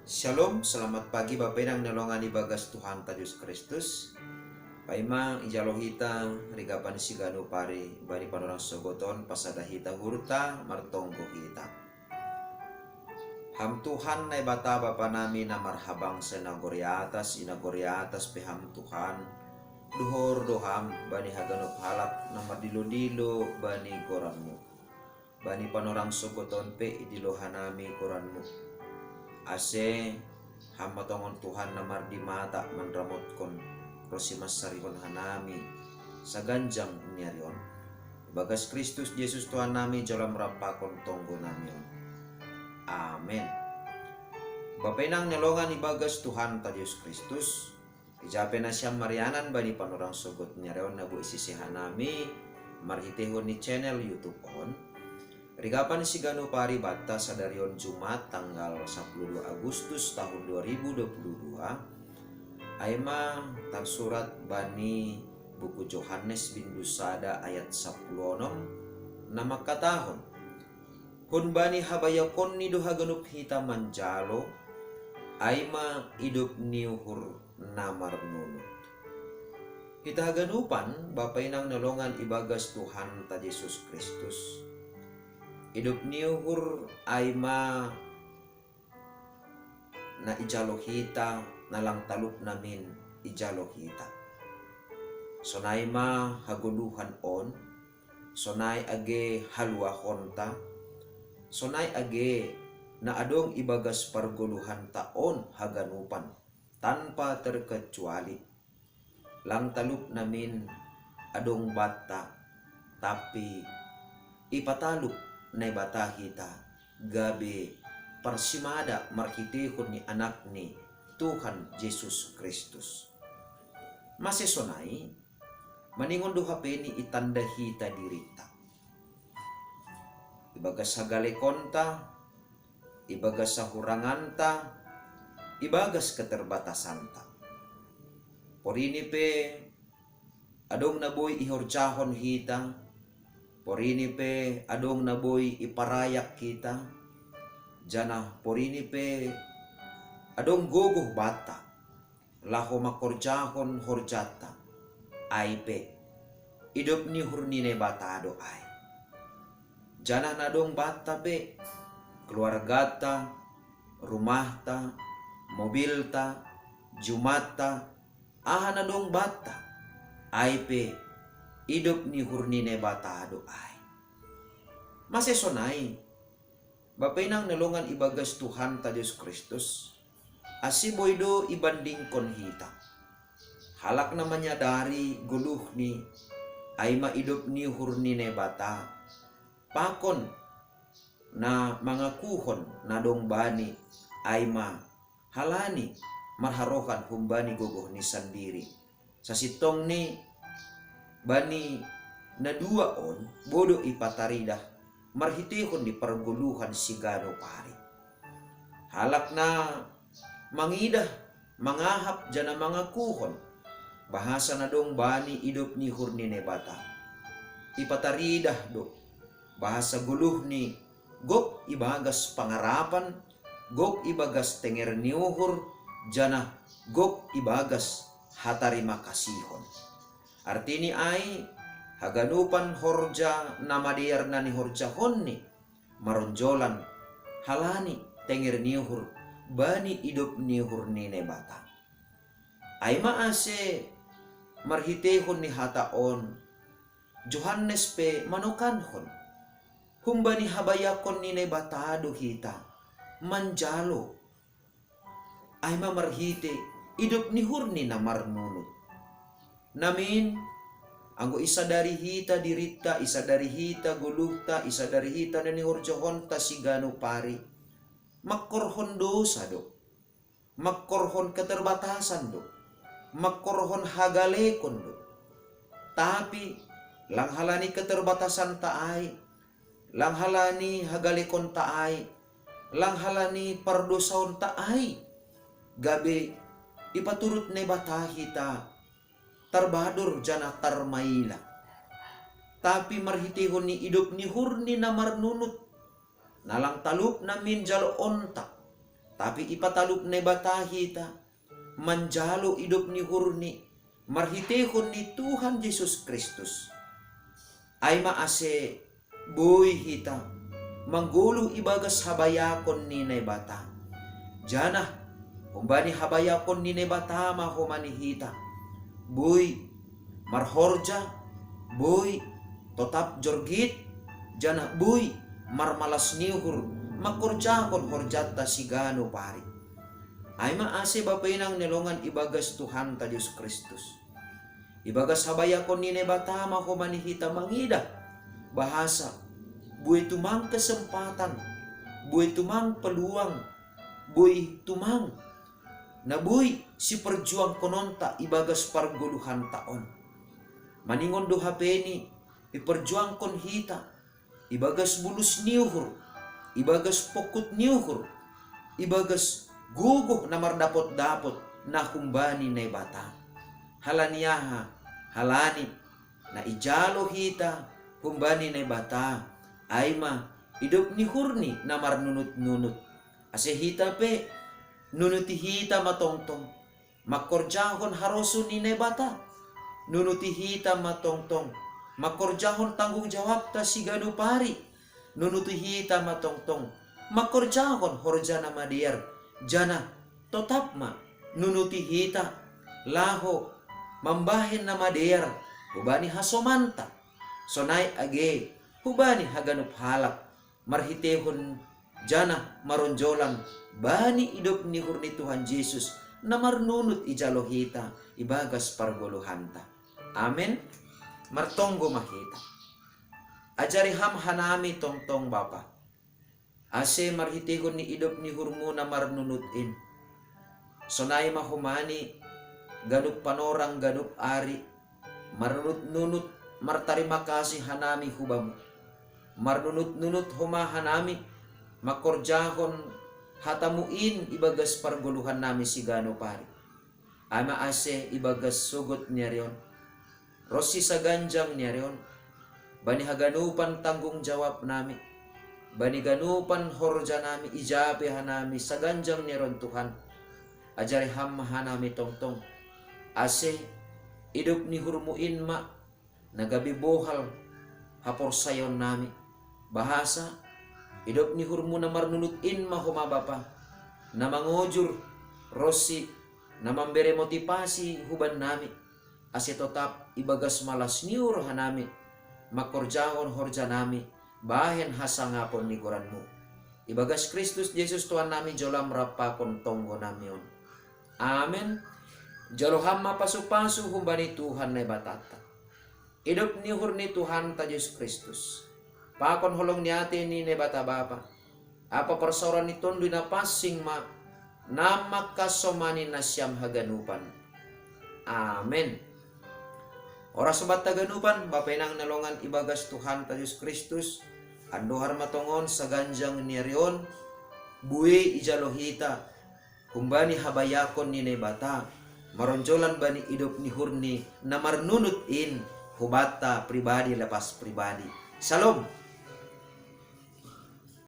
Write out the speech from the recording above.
Shalom, selamat pagi Bapak Inang nalongan ibagas Tuhan Yesus Kristus. Paimang ijalohita rigapan sigano pari bani panorang sogoton pasada hita hurta martonggo hita. Ham Tuhan na bata bapa nami na marhabang sa inagori atas peham Tuhan. Duhor doham bani haganop halak na madilo-dilo bani koranmu. Bani panorang sogoton pe idilohanami koranmu. Ase hamba tongon Tuhan namar di mata manramotkon rosimas sarikon hanami sa ganjang niarion. Bagas Kristus Yesus Tuhan nami jalam rapakon tonggo namion. Amen. Bapenang nalongan ibagas Tuhan ta Yesus Kristus. Ijape na siyang marianan bani panorang sogot niarion na bu isisihan nami marhitehon ni channel YouTube on. Rigapan sigano pari bata sa darion Jumat tanggal 12 Agustus tahun 2022 ay tagsurat bani buku Yohanes bindusada ayat 10 na makatahon hun bani habayakon ni dohaganup hita manjalo ay idup niuhur namar nunut. Hita haganupan bapay nang nalongan ibagas Tuhan ta Yesus Kristus. Hidup niuhur ay na ijalo kita nalang talup namin ijalo kita. Sonay haguluhan on, sonay age halwahon ta, sonay age na adong ibagas parguluhan taon haganupan tanpa terkecuali. Lang talup namin adong bata tapi ipatalup na bata kita gabi parsimada markitihon ni anak ni Tuhan Yesus Kristus. Masesonay maningon duha peni itanda hita dirita. Ibagas sa galekonta, ibagas sa huranganta, ibagas keterbatasanta. Porini pe adong naboy ihorjahon hita, porini pe adong naboy iparayak kita, jana porini pe adong gogoh bata, laho makorjahon horjata, ay pe idup ni hurnine batado ay. Jana nadong bata pe, keluargata, rumahta, mobilta, jumata, aha nadong bata, ay pe idup ni hurnine batado ay. Masesonay bapay nang nalungan ibagas Tuhan ta Yesus Kristus asiboy do ibanding kon hita. Halak naman niya dari guluh ni ay maidup ni hurnine bata. Pakon na mga kuhon na dong bani ay halani marharokan humbani gogoh ni sandiri. Sa sitong ni bani na dua on bodo ipataridah marhitihon di perguluhan sigano pari. Halak na mangidah mangahap jana mga kuhon bahasa na dong bani idup ni hurnine bata. Ipataridah do bahasa guluh ni gok ibagas pangarapan, gok ibagas tenger niuhur, jana gok ibagas hatarima kasihon. Artini ay haganupan horja namadiyar na ni horja honni maronjolan halani tenger niuhur bani idup niuhur nine bata. Ay maase marhitehon ni hataon Johannes pe manukanhon humbani habayakon nine batado hita manjalo ay mamarhite idup ni hurni na marnunut. Namin anggo isa dari hita dirita, isa dari hita gulukta, isa dari hita na ni horjohon ta sigano pari. Makkorhon dosa do. Makkorhon keterbatasan do. Makkorhon hagalekon do. Tapi langhalani keterbatasan taay, langhalani hagalekon taay, langhalani pardosaon taay. Gabi ipaturut ne bata hita tarbadur jana tarmaila. Tapi marhitihon ni idup ni hurni na marnunut. Nalang talup namin jalo onta. Tapi ipatalup ne bata hita, manjalo idop ni hurni, marhitehon ni Tuhan Yesus Kristus. Ay maase boy hita, manggulu ibagas habayakon ni ne bata. Jana, humbani habayakon ni ne bata mahumani hita. Boy, marhorja, boy, totap jorgit, jana boy, marmalas nihur, makorjakon horjata sigano pari. Ay maase bapinang nilongan ibagas Tuhan ta Diyos Kristus. Ibagas habayakon ni nebata mahumanihita mangida. Bahasa, buhay tumang kesempatan, buhay tumang peluang, buhay tumang. Na buhay si perjuang kononta ibagas parguluhan taon. Maningon do hapeni, iperjuang kon hita, ibagas bulus niuhur, ibagas pokut niuhur, ibagas guguh na mardapot-dapot na kumbani na bata. Halaniyaha, halani, na ijalo hita, kumbani na bata, ay ma, idop ni hurni na marnunut-nunut. Ase hita pe, nunuti hita matongtong, makorjahon haroso ni na bata, nunuti hita matongtong, makorjahon tanggung jawab ta sigano pari, nunuti hita matongtong, makorjahon horja na madier, jana totap ma nunuti hita laho mambahin na madier hubani hasomanta sonay age hubani haganup halak marhitehon jana maronjolan bani idop ni hurni Tuhan Yesus na marnunut ijalo hita ibagas parguluhanta. Amen. Martonggo mahita ajari ham hanami tongtong Bapa. Ase marhitehon ni idop ni hurmo na marnunutin. Sonay mahumani, ganup panorang ganup ari, marnunut-nunut martarima kasih hanami hubam. Marnunut-nunut huma hanami, makorjahon hatamuin ibagas parguluhan nami sigano pari. Ama ase ibagas sugot niya riyon. Rosi sa ganjang niya riyon. Bani haganupan tanggung jawab nami. Bani ganupan horja nami ijabe hanami sa ganjang niron Tuhan. Ajari ham hanami tongtong. Ase idop ni hurmuin ma nagabi bohal hapor sayon nami. Bahasa idop ni hurmu na marnunutin ma huma Bapa. Na mangujur rosi na mambere motivasi huban nami. Ase totap ibagas malas niur hanami. Makorjahon horja nami. Bahen hasangapon ni goranmu. Ibagas Kristus Yesus Tuhan nami jolam rapakon tonggo namion. Amen. Jaloham mapasu-pasu humbani Tuhan na batata. Idop ni hurni Tuhan ta Yesus Kristus. Pakon holong niate ni nebata Bapa. Apa persoran ni tondo na pasing ma nama kasomani na siyam haganupan. Amen. Oras sobat taganupan, bapenang nalongan ibagas Tuhan ta Yesus Kristus. Andohar matongon sa ganjang nirion, buwe ijalohita, kumbani habayakon ni nebata, maronjolan bani idop ni hurni, na marnunutin, hubata pribadi lepas pribadi. Salam.